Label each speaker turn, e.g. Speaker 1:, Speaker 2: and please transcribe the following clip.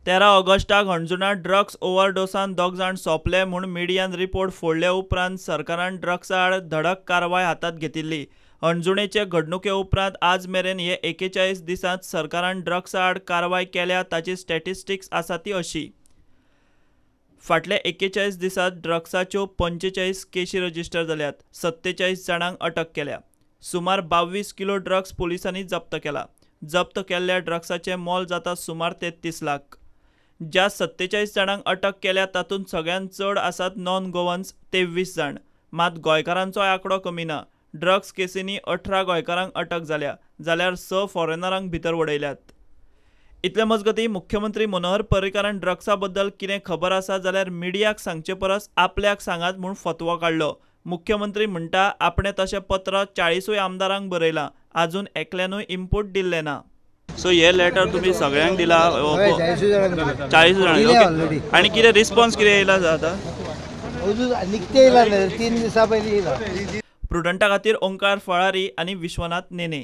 Speaker 1: 13 ऑगस्टाक हणजुणा ड्रग्स ओव्हरडोसान 2 जाण सोंपले म्हूण मिडियान रिपोर्ट फोडले उपरांत सरकारान ड्रग्सा आड धडक कारवाय हातांत घेतिल्ली। हणजुणेचे घडणुके उपरांत आज मेरेन हे 41 दिसांत सरकारान ड्रग्सा आड कारवाय केल्या ताची स्टॅटिस्टिक्स आसा ती अशी। फाटले 41 दिसांत ड्रग्साच्यो 45 केसी रजिस्टर जाल्यात, 47 जाणांक अटक केल्या। सुमार 22 किलो ड्रग्स पुलिसांनी जप्त केला। जप्त केल्ल्या ड्रग्साचें मोल जाता सुमार 33 लाख। ज्या 47 जाणांक अटक केल्या तातूंत सगळ्यांत चड आसात नॉन गोवन्स 23 जाण। मात गोंयकारांचो आंकडो कमी ना। ड्रग्स केसींनी 18 गोंयकारांक अटक जाल्या, जाल्यार 6 फॉरेनरांक भितर वडयल्यात। इतले मजगतीं मुख्यमंत्री मनोहर पर्रीकारान ड्रग्सा बद्दल कितें खबर आसा जाल्यार मिडियाक सांगचे परस आपल्याक सांगात म्हूण फतवो काडलो। मुख्यमंत्री म्हणटा आपणें तशें पत्र 40 आमदारांक बरयलां, आजून एकल्यानूय इनपूट दिल्लें ना। सो हे लेटर तुमी सगळ्यांक दिला? 40 जाणांक। आनी कितें रिस्पॉन्स कितें येयला आतां? प्रुडंटा खातीर ओंकार फळारी आनी विश्वनाथ नेने।